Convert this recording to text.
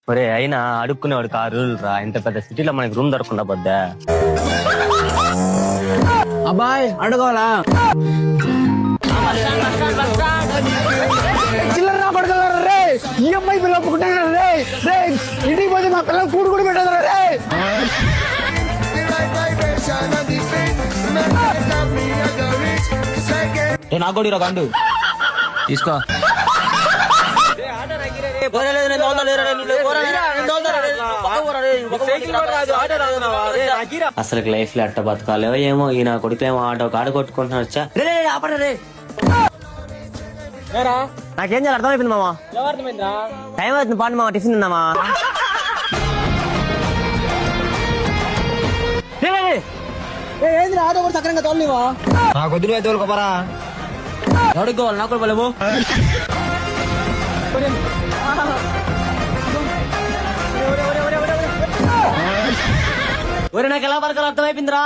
ఒరే అయినా అడుక్కునేవాడు కారు రా, ఇంత పెద్ద సిటీలో మనకి రూమ్ దొరకకుండా పోద్దా? అబ్బాయి అడగవాలా చిల్లర పడగలరా రే, ఈఎంఐ బిల్ ఒప్పుకుంటారా రే, రే ఇంటికి పోతే మా పిల్లలు కూడు కూడా పెట్టారా రే. నాకు కూడా ఇరా కండు తీసుకో. అసలు లైఫ్ లో ఎట్ట బతకాలో ఏమో, ఈ నా కొడుకు ఏమో ఆటో కాడ కొట్టుకుంటున్నా వచ్చా. నాకేం చేయాలి అర్థమైపోయింది మామ. టైం అవుతుంది పాటు మామ, టిఫిన్ ఉందామా? ఏంది ఆటో కూడా సక్రంగా తోలివా? నాకు వద్దు, నువ్వు తోలుకోపరా. ఎవరికి కావాలి? నాకు కూడా బలము. ఒరే నాకు ఎలా బతకాలో అర్థమైపోయిందిరా.